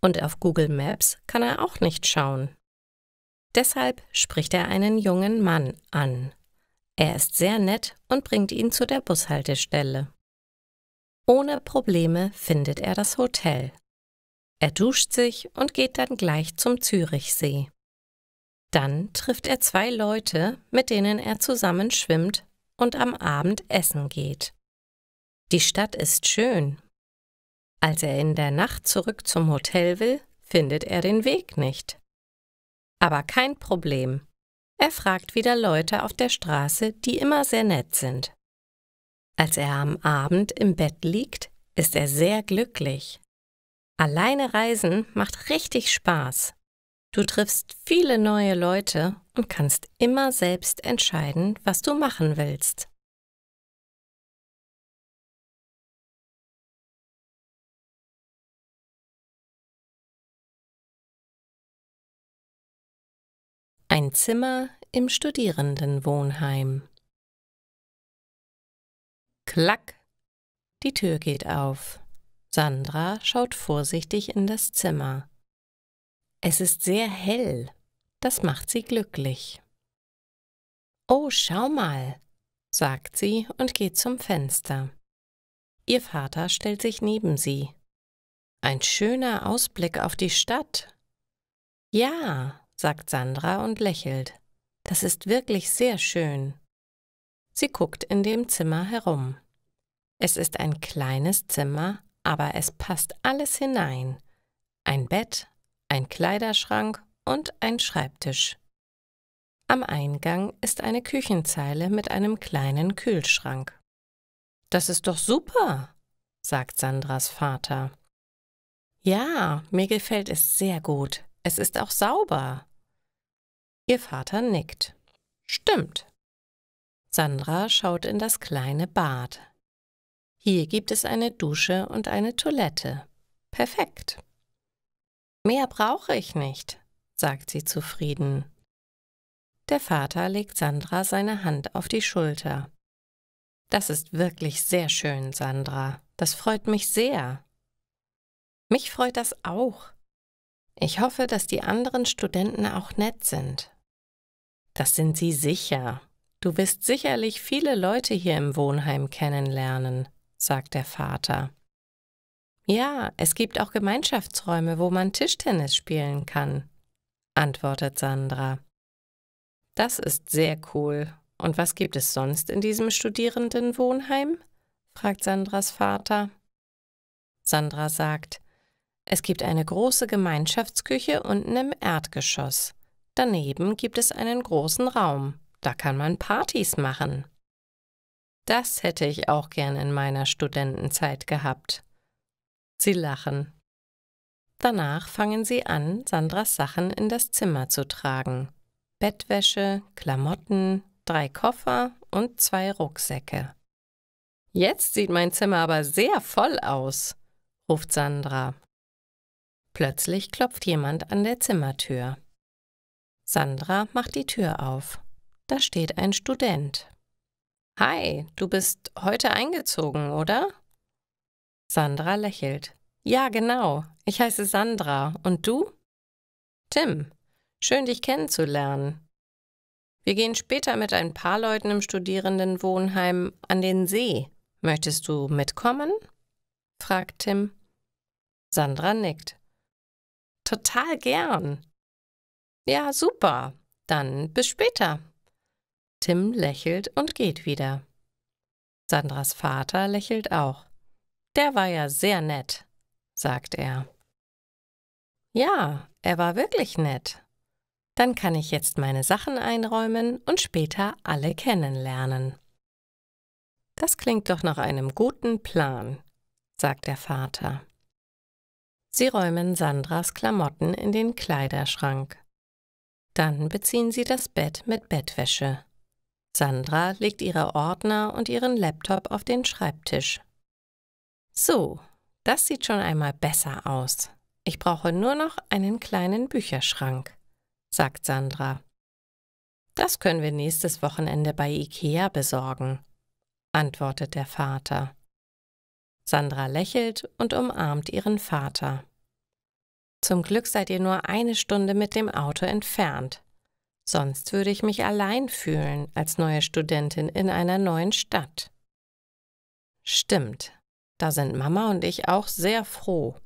Und auf Google Maps kann er auch nicht schauen. Deshalb spricht er einen jungen Mann an. Er ist sehr nett und bringt ihn zu der Bushaltestelle. Ohne Probleme findet er das Hotel. Er duscht sich und geht dann gleich zum Zürichsee. Dann trifft er 2 Leute, mit denen er zusammen schwimmt und am Abend essen geht. Die Stadt ist schön. Als er in der Nacht zurück zum Hotel will, findet er den Weg nicht. Aber kein Problem. Er fragt wieder Leute auf der Straße, die immer sehr nett sind. Als er am Abend im Bett liegt, ist er sehr glücklich. Alleine reisen macht richtig Spaß. Du triffst viele neue Leute und kannst immer selbst entscheiden, was du machen willst. Ein Zimmer im Studierendenwohnheim. Klack! Die Tür geht auf. Sandra schaut vorsichtig in das Zimmer. Es ist sehr hell. Das macht sie glücklich. »Oh, schau mal«, sagt sie und geht zum Fenster. Ihr Vater stellt sich neben sie. »Ein schöner Ausblick auf die Stadt.« »Ja«, sagt Sandra und lächelt. »Das ist wirklich sehr schön.« Sie guckt in dem Zimmer herum. Es ist ein kleines Zimmer, aber es passt alles hinein. Ein Bett, ein Kleiderschrank und ein Schreibtisch. Am Eingang ist eine Küchenzeile mit einem kleinen Kühlschrank. »Das ist doch super«, sagt Sandras Vater. »Ja, mir gefällt es sehr gut. Es ist auch sauber.« Ihr Vater nickt. »Stimmt.« Sandra schaut in das kleine Bad. Hier gibt es eine Dusche und eine Toilette. Perfekt. »Mehr brauche ich nicht«, sagt sie zufrieden. Der Vater legt Sandra seine Hand auf die Schulter. »Das ist wirklich sehr schön, Sandra. Das freut mich sehr.« »Mich freut das auch. Ich hoffe, dass die anderen Studenten auch nett sind.« »Das sind sie sicher. Du wirst sicherlich viele Leute hier im Wohnheim kennenlernen«, sagt der Vater. »Ja, es gibt auch Gemeinschaftsräume, wo man Tischtennis spielen kann«, antwortet Sandra. »Das ist sehr cool. Und was gibt es sonst in diesem Studierendenwohnheim?«, fragt Sandras Vater. Sandra sagt, es gibt eine große Gemeinschaftsküche unten im Erdgeschoss. Daneben gibt es einen großen Raum. Da kann man Partys machen. Das hätte ich auch gern in meiner Studentenzeit gehabt. Sie lachen. Danach fangen sie an, Sandras Sachen in das Zimmer zu tragen. Bettwäsche, Klamotten, 3 Koffer und 2 Rucksäcke. »Jetzt sieht mein Zimmer aber sehr voll aus«, ruft Sandra. Plötzlich klopft jemand an der Zimmertür. Sandra macht die Tür auf. Da steht ein Student. »Hi, du bist heute eingezogen, oder?« Sandra lächelt. »Ja, genau. Ich heiße Sandra. Und du?« »Tim. Schön, dich kennenzulernen. Wir gehen später mit ein paar Leuten im Studierendenwohnheim an den See. Möchtest du mitkommen?« fragt Tim. Sandra nickt. »Total gern.« »Ja, super. Dann bis später.« Tim lächelt und geht wieder. Sandras Vater lächelt auch. »Der war ja sehr nett«, sagt er. »Ja, er war wirklich nett. Dann kann ich jetzt meine Sachen einräumen und später alle kennenlernen. Das klingt doch nach einem guten Plan, sagt der Vater. Sie räumen Sandras Klamotten in den Kleiderschrank. Dann beziehen sie das Bett mit Bettwäsche. Sandra legt ihre Ordner und ihren Laptop auf den Schreibtisch. So, das sieht schon einmal besser aus. Ich brauche nur noch einen kleinen Bücherschrank, sagt Sandra. Das können wir nächstes Wochenende bei IKEA besorgen, antwortet der Vater. Sandra lächelt und umarmt ihren Vater. Zum Glück seid ihr nur 1 Stunde mit dem Auto entfernt. Sonst würde ich mich allein fühlen als neue Studentin in einer neuen Stadt. Stimmt, da sind Mama und ich auch sehr froh.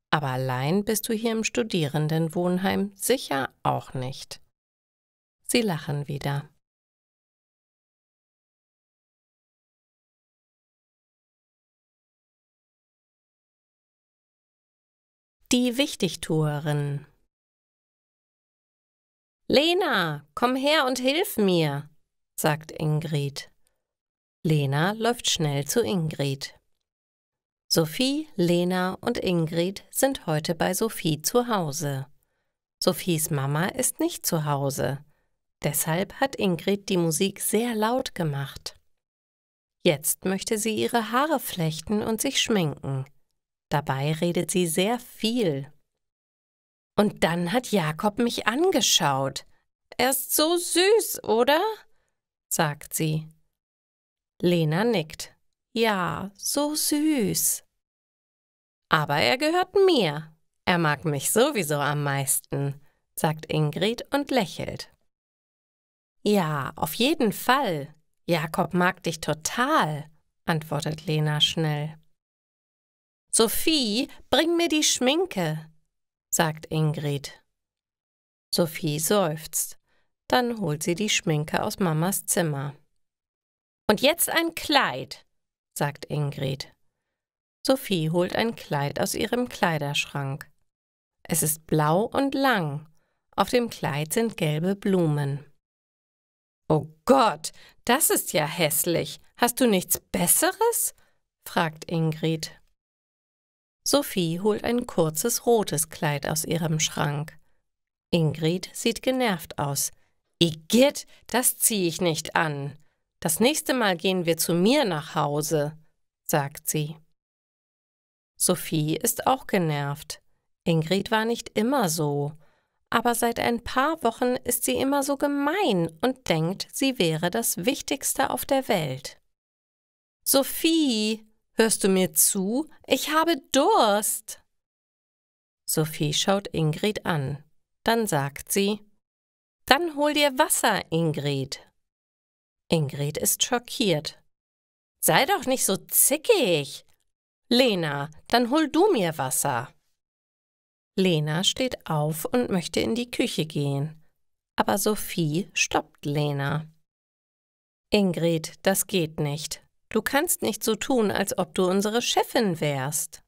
Aber allein bist du hier im Studierendenwohnheim sicher auch nicht. Sie lachen wieder. Die Wichtigtuerin. »Lena, komm her und hilf mir«, sagt Ingrid. Lena läuft schnell zu Ingrid. Sophie, Lena und Ingrid sind heute bei Sophie zu Hause. Sophies Mama ist nicht zu Hause. Deshalb hat Ingrid die Musik sehr laut gemacht. Jetzt möchte sie ihre Haare flechten und sich schminken. Dabei redet sie sehr viel. Und dann hat Jakob mich angeschaut. Er ist so süß, oder? Sagt sie. Lena nickt. Ja, so süß. Aber er gehört mir. Er mag mich sowieso am meisten, sagt Ingrid und lächelt. Ja, auf jeden Fall. Jakob mag dich total, antwortet Lena schnell. Sophie, bring mir die Schminke, sagt Ingrid. Sophie seufzt. Dann holt sie die Schminke aus Mamas Zimmer. Und jetzt ein Kleid, sagt Ingrid. Sophie holt ein Kleid aus ihrem Kleiderschrank. Es ist blau und lang. Auf dem Kleid sind gelbe Blumen. »Oh Gott, das ist ja hässlich. Hast du nichts Besseres?« fragt Ingrid. Sophie holt ein kurzes rotes Kleid aus ihrem Schrank. Ingrid sieht genervt aus. »Igitt, das ziehe ich nicht an. Das nächste Mal gehen wir zu mir nach Hause«, sagt sie. Sophie ist auch genervt. Ingrid war nicht immer so. Aber seit ein paar Wochen ist sie immer so gemein und denkt, sie wäre das Wichtigste auf der Welt. »Sophie, hörst du mir zu? Ich habe Durst!« Sophie schaut Ingrid an. Dann sagt sie, »Dann hol dir Wasser, Ingrid.« Ingrid ist schockiert. »Sei doch nicht so zickig! Lena, dann hol du mir Wasser.« Lena steht auf und möchte in die Küche gehen. Aber Sophie stoppt Lena. »Ingrid, das geht nicht. Du kannst nicht so tun, als ob du unsere Chefin wärst.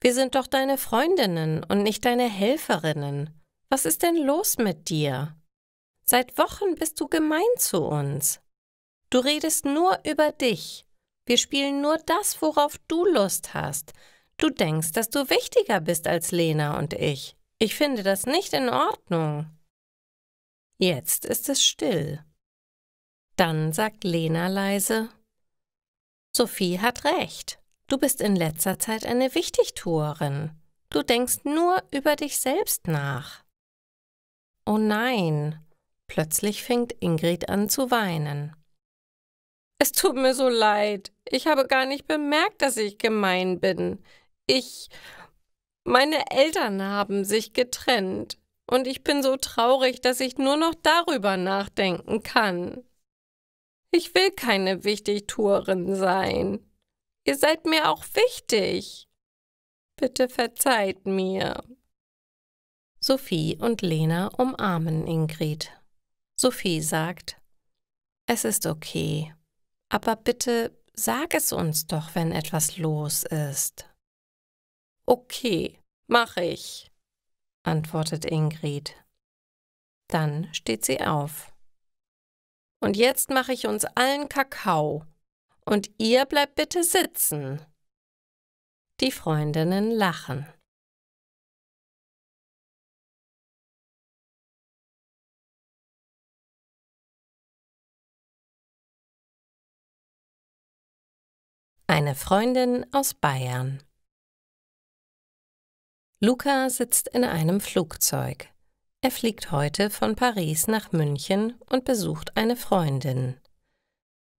Wir sind doch deine Freundinnen und nicht deine Helferinnen. Was ist denn los mit dir? Seit Wochen bist du gemein zu uns. Du redest nur über dich. Wir spielen nur das, worauf du Lust hast. Du denkst, dass du wichtiger bist als Lena und ich. Ich finde das nicht in Ordnung.« Jetzt ist es still. Dann sagt Lena leise, »Sophie hat recht. Du bist in letzter Zeit eine Wichtigtuerin. Du denkst nur über dich selbst nach.« Oh nein, plötzlich fängt Ingrid an zu weinen. »Es tut mir so leid. Ich habe gar nicht bemerkt, dass ich gemein bin. Meine Eltern haben sich getrennt und ich bin so traurig, dass ich nur noch darüber nachdenken kann. Ich will keine Wichtigtuerin sein. Ihr seid mir auch wichtig. Bitte verzeiht mir.« Sophie und Lena umarmen Ingrid. Sophie sagt, »Es ist okay, aber bitte sag es uns doch, wenn etwas los ist.« »Okay, mach ich«, antwortet Ingrid. Dann steht sie auf. Und jetzt mache ich uns allen Kakao. Und ihr bleibt bitte sitzen. Die Freundinnen lachen. Eine Freundin aus Bayern. Luca sitzt in einem Flugzeug. Er fliegt heute von Paris nach München und besucht eine Freundin.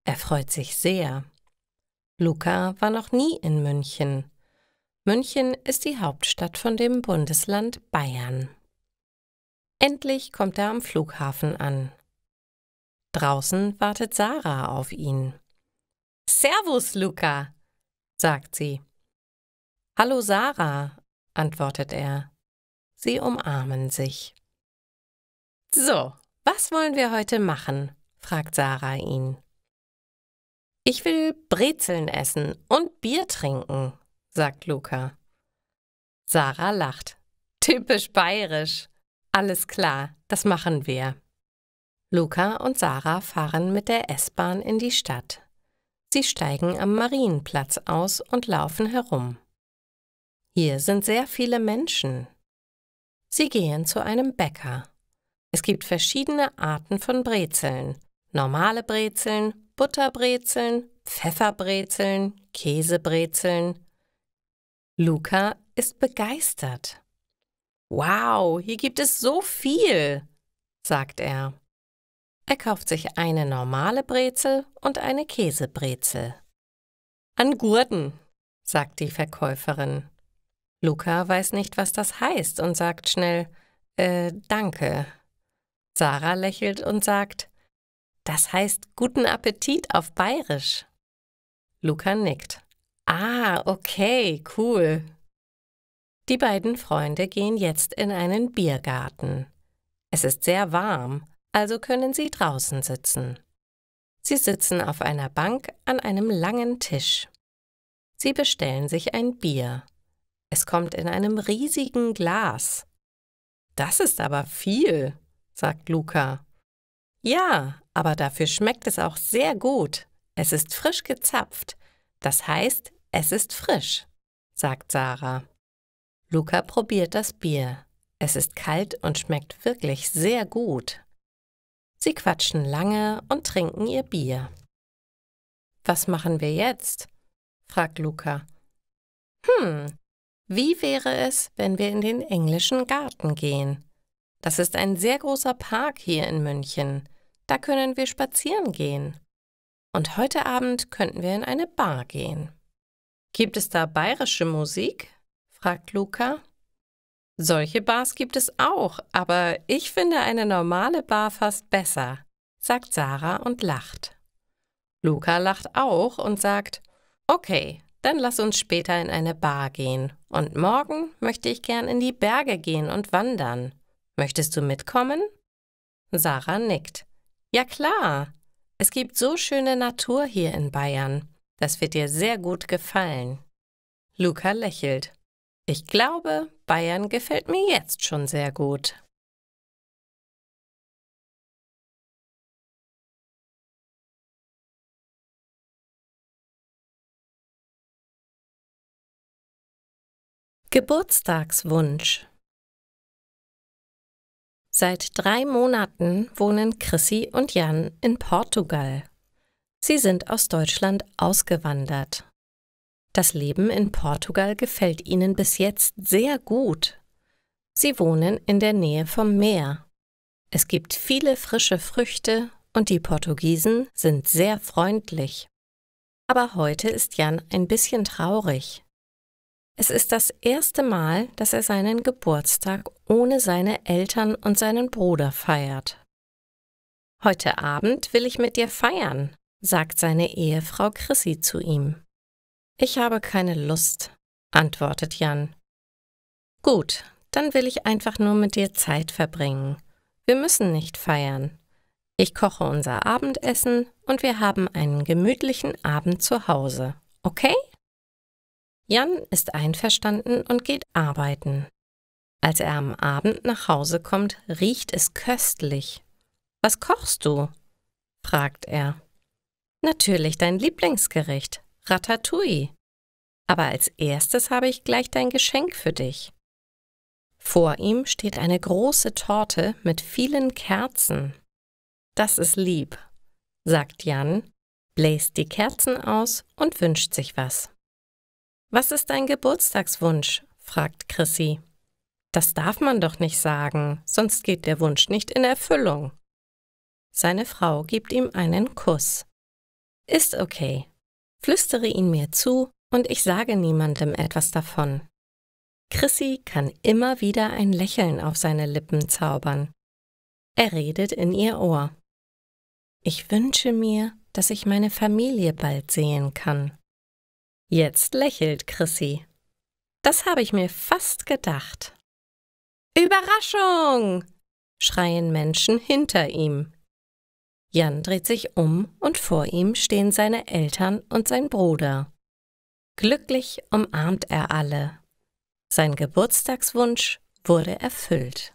Er freut sich sehr. Luca war noch nie in München. München ist die Hauptstadt von dem Bundesland Bayern. Endlich kommt er am Flughafen an. Draußen wartet Sarah auf ihn. »Servus, Luca«, sagt sie. »Hallo, Sarah«, antwortet er. Sie umarmen sich. »So, was wollen wir heute machen?«, fragt Sarah ihn. »Ich will Brezeln essen und Bier trinken«, sagt Luca. Sarah lacht. »Typisch bayerisch. Alles klar, das machen wir.« Luca und Sarah fahren mit der S-Bahn in die Stadt. Sie steigen am Marienplatz aus und laufen herum. Hier sind sehr viele Menschen. Sie gehen zu einem Bäcker. Es gibt verschiedene Arten von Brezeln. Normale Brezeln, Butterbrezeln, Pfefferbrezeln, Käsebrezeln. Luca ist begeistert. »Wow, hier gibt es so viel«, sagt er. Er kauft sich eine normale Brezel und eine Käsebrezel. »An Gurten«, sagt die Verkäuferin. Luca weiß nicht, was das heißt und sagt schnell, danke. Sarah lächelt und sagt, das heißt guten Appetit auf Bayerisch. Luca nickt. Ah, okay, cool. Die beiden Freunde gehen jetzt in einen Biergarten. Es ist sehr warm, also können sie draußen sitzen. Sie sitzen auf einer Bank an einem langen Tisch. Sie bestellen sich ein Bier. Es kommt in einem riesigen Glas. »Das ist aber viel«, sagt Luca. »Ja, aber dafür schmeckt es auch sehr gut. Es ist frisch gezapft. Das heißt, es ist frisch«, sagt Sarah. Luca probiert das Bier. Es ist kalt und schmeckt wirklich sehr gut. Sie quatschen lange und trinken ihr Bier. »Was machen wir jetzt?«, fragt Luca. Wie wäre es, wenn wir in den englischen Garten gehen? Das ist ein sehr großer Park hier in München. Da können wir spazieren gehen. Und heute Abend könnten wir in eine Bar gehen.« »Gibt es da bayerische Musik?«, fragt Luca. »Solche Bars gibt es auch, aber ich finde eine normale Bar fast besser«, sagt Sarah und lacht. Luca lacht auch und sagt, »Okay, dann lass uns später in eine Bar gehen. Und morgen möchte ich gern in die Berge gehen und wandern. Möchtest du mitkommen?« Sarah nickt. »Ja klar, es gibt so schöne Natur hier in Bayern. Das wird dir sehr gut gefallen.« Luca lächelt. »Ich glaube, Bayern gefällt mir jetzt schon sehr gut.« Geburtstagswunsch. Seit 3 Monaten wohnen Chrissy und Jan in Portugal. Sie sind aus Deutschland ausgewandert. Das Leben in Portugal gefällt ihnen bis jetzt sehr gut. Sie wohnen in der Nähe vom Meer. Es gibt viele frische Früchte und die Portugiesen sind sehr freundlich. Aber heute ist Jan ein bisschen traurig. Es ist das erste Mal, dass er seinen Geburtstag ohne seine Eltern und seinen Bruder feiert. »Heute Abend will ich mit dir feiern«, sagt seine Ehefrau Chrissy zu ihm. »Ich habe keine Lust«, antwortet Jan. »Gut, dann will ich einfach nur mit dir Zeit verbringen. Wir müssen nicht feiern. Ich koche unser Abendessen und wir haben einen gemütlichen Abend zu Hause, okay?« Jan ist einverstanden und geht arbeiten. Als er am Abend nach Hause kommt, riecht es köstlich. »Was kochst du?« fragt er. »Natürlich dein Lieblingsgericht, Ratatouille. Aber als erstes habe ich gleich dein Geschenk für dich.« Vor ihm steht eine große Torte mit vielen Kerzen. »Das ist lieb«, sagt Jan, bläst die Kerzen aus und wünscht sich was. »Was ist dein Geburtstagswunsch?« fragt Chrissy. »Das darf man doch nicht sagen, sonst geht der Wunsch nicht in Erfüllung.« Seine Frau gibt ihm einen Kuss. »Ist okay. Flüstere ihn mir zu und ich sage niemandem etwas davon.« Chrissy kann immer wieder ein Lächeln auf seine Lippen zaubern. Er redet in ihr Ohr. »Ich wünsche mir, dass ich meine Familie bald sehen kann.« Jetzt lächelt Chrissy. »Das habe ich mir fast gedacht.« »Überraschung!« schreien Menschen hinter ihm. Jan dreht sich um und vor ihm stehen seine Eltern und sein Bruder. Glücklich umarmt er alle. Sein Geburtstagswunsch wurde erfüllt.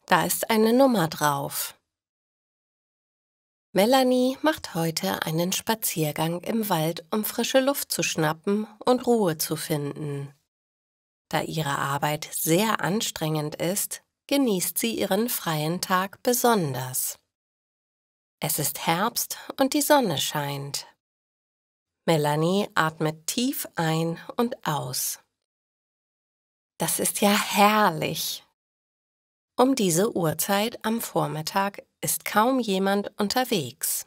Da ist eine Nummer drauf. Melanie macht heute einen Spaziergang im Wald, um frische Luft zu schnappen und Ruhe zu finden. Da ihre Arbeit sehr anstrengend ist, genießt sie ihren freien Tag besonders. Es ist Herbst und die Sonne scheint. Melanie atmet tief ein und aus. Das ist ja herrlich. Um diese Uhrzeit am Vormittag ist kaum jemand unterwegs.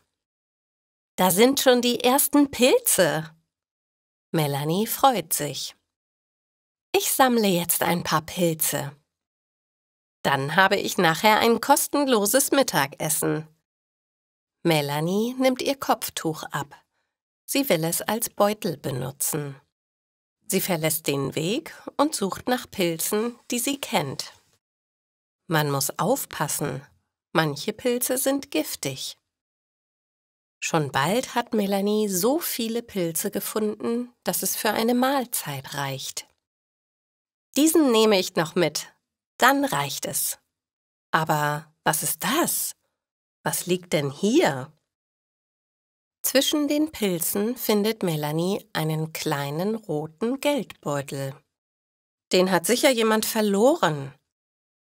Da sind schon die ersten Pilze. Melanie freut sich. Ich sammle jetzt ein paar Pilze. Dann habe ich nachher ein kostenloses Mittagessen. Melanie nimmt ihr Kopftuch ab. Sie will es als Beutel benutzen. Sie verlässt den Weg und sucht nach Pilzen, die sie kennt. Man muss aufpassen. Manche Pilze sind giftig. Schon bald hat Melanie so viele Pilze gefunden, dass es für eine Mahlzeit reicht. Diesen nehme ich noch mit, dann reicht es. Aber was ist das? Was liegt denn hier? Zwischen den Pilzen findet Melanie einen kleinen roten Geldbeutel. Den hat sicher jemand verloren.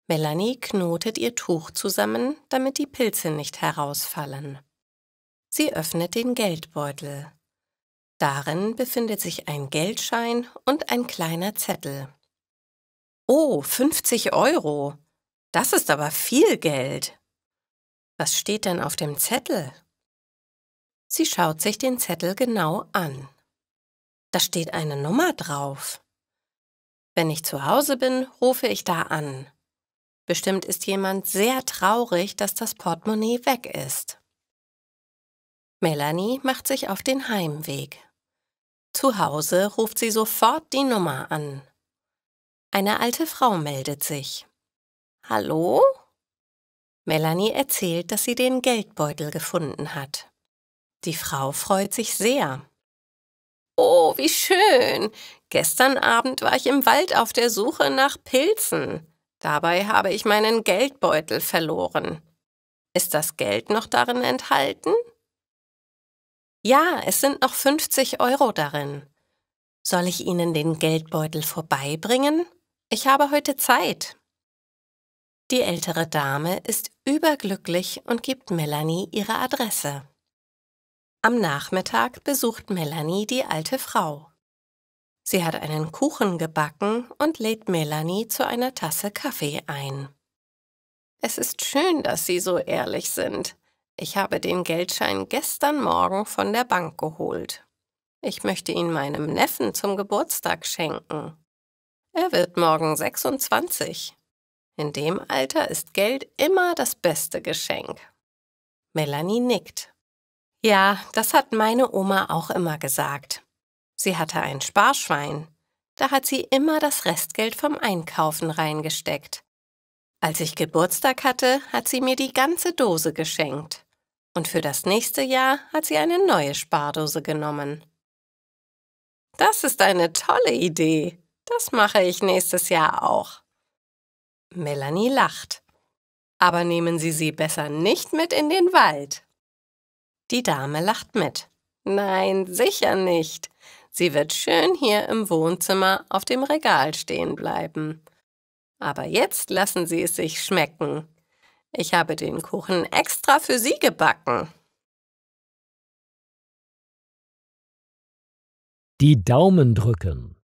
Melanie knotet ihr Tuch zusammen, damit die Pilze nicht herausfallen. Sie öffnet den Geldbeutel. Darin befindet sich ein Geldschein und ein kleiner Zettel. Oh, 50 €. Das ist aber viel Geld. Was steht denn auf dem Zettel? Sie schaut sich den Zettel genau an. Da steht eine Nummer drauf. Wenn ich zu Hause bin, rufe ich da an. Bestimmt ist jemand sehr traurig, dass das Portemonnaie weg ist. Melanie macht sich auf den Heimweg. Zu Hause ruft sie sofort die Nummer an. Eine alte Frau meldet sich. »Hallo?« Melanie erzählt, dass sie den Geldbeutel gefunden hat. Die Frau freut sich sehr. »Oh, wie schön! Gestern Abend war ich im Wald auf der Suche nach Pilzen. Dabei habe ich meinen Geldbeutel verloren. Ist das Geld noch darin enthalten?« »Ja, es sind noch 50 € darin. Soll ich Ihnen den Geldbeutel vorbeibringen? Ich habe heute Zeit.« Die ältere Dame ist überglücklich und gibt Melanie ihre Adresse. Am Nachmittag besucht Melanie die alte Frau. Sie hat einen Kuchen gebacken und lädt Melanie zu einer Tasse Kaffee ein. »Es ist schön, dass Sie so ehrlich sind. Ich habe den Geldschein gestern Morgen von der Bank geholt. Ich möchte ihn meinem Neffen zum Geburtstag schenken. Er wird morgen 26. In dem Alter ist Geld immer das beste Geschenk.« Melanie nickt. »Ja, das hat meine Oma auch immer gesagt. Sie hatte ein Sparschwein. Da hat sie immer das Restgeld vom Einkaufen reingesteckt. Als ich Geburtstag hatte, hat sie mir die ganze Dose geschenkt. Und für das nächste Jahr hat sie eine neue Spardose genommen. Das ist eine tolle Idee. Das mache ich nächstes Jahr auch. Melanie lacht. Aber nehmen Sie sie besser nicht mit in den Wald. Die Dame lacht mit. Nein, sicher nicht. Sie wird schön hier im Wohnzimmer auf dem Regal stehen bleiben. Aber jetzt lassen Sie es sich schmecken. Ich habe den Kuchen extra für Sie gebacken. Die Daumen drücken.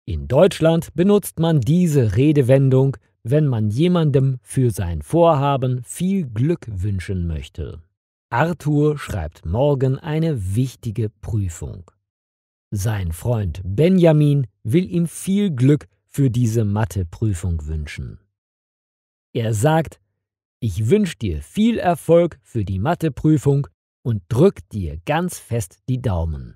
In Deutschland benutzt man diese Redewendung, wenn man jemandem für sein Vorhaben viel Glück wünschen möchte. Arthur schreibt morgen eine wichtige Prüfung. Sein Freund Benjamin will ihm viel Glück für diese Matheprüfung wünschen. Er sagt: Ich wünsche dir viel Erfolg für die Matheprüfung und drück dir ganz fest die Daumen.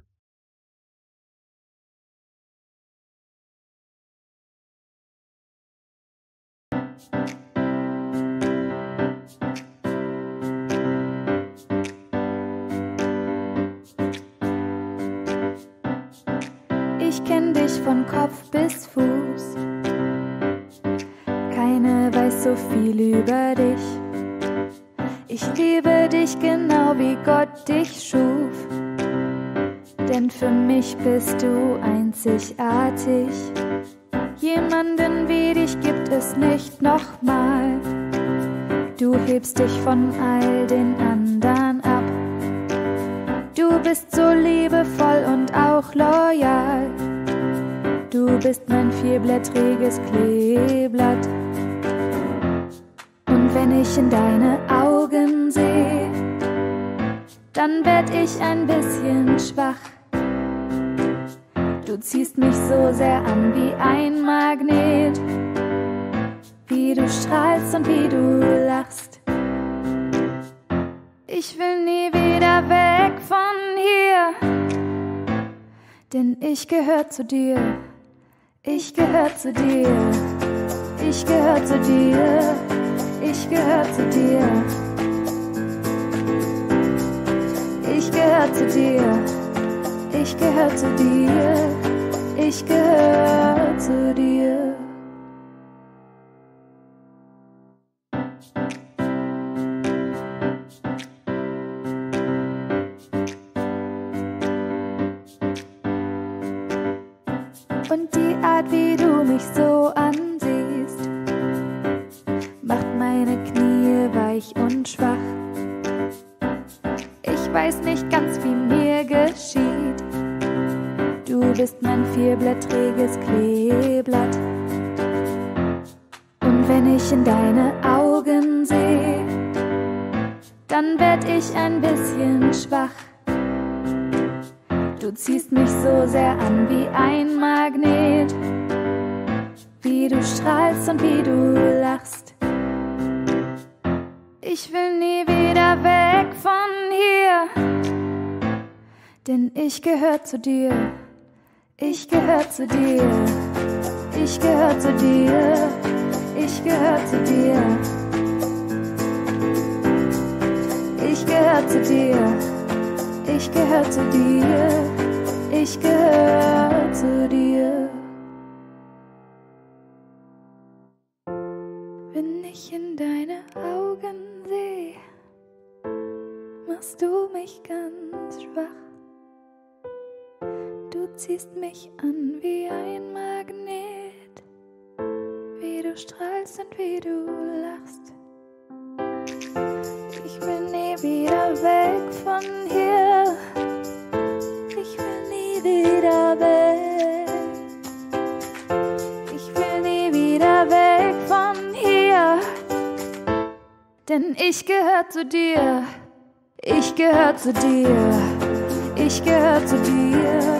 Ich kenn dich von Kopf bis Fuß. Keine weiß so viel über dich. Ich liebe dich genau wie Gott dich schuf. Denn für mich bist du einzigartig. Jemanden wie dich gibt es nicht nochmal. Du hebst dich von all den anderen ab. Du bist so liebevoll und auch loyal. Du bist mein vierblättriges Kleeblatt. Und wenn ich in deine Augen sehe, dann werd ich ein bisschen schwach. Du ziehst mich so sehr an wie ein Magnet, wie du strahlst und wie du lachst. Ich will nie wieder weg von hier, denn ich gehör zu dir, ich gehör zu dir, ich gehör zu dir, ich gehör zu dir, ich gehör zu dir, ich gehör zu dir, ich gehör zu dir. Und die Art, wie du mich so ansiehst, macht meine Knie weich und schwach. Ich weiß nicht ganz, wie mir geschieht. Du bist mein vierblättriges Kleeblatt. Und wenn ich in deine Augen sehe, dann werd ich ein bisschen schwach. Du ziehst mich so sehr an wie ein Magnet, wie du strahlst und wie du lachst. Ich will nie wieder weg von hier, denn ich gehör zu dir, ich gehör zu dir, ich gehör zu dir, ich gehör zu dir, ich gehör zu dir, ich gehör zu dir, ich gehör zu dir. Wenn ich in deine Augen sehe, machst du mich ganz schwach. Du ziehst mich an wie ein Magnet, wie du strahlst und wie du lachst. Ich will nie wieder weg von hier, ich will nie wieder weg, ich will nie wieder weg von hier, denn ich gehör zu dir, ich gehör zu dir, ich gehör zu dir,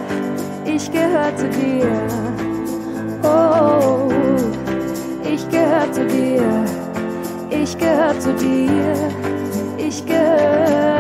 ich gehör zu dir, oh, ich gehör zu dir, ich gehör zu dir, ich gehör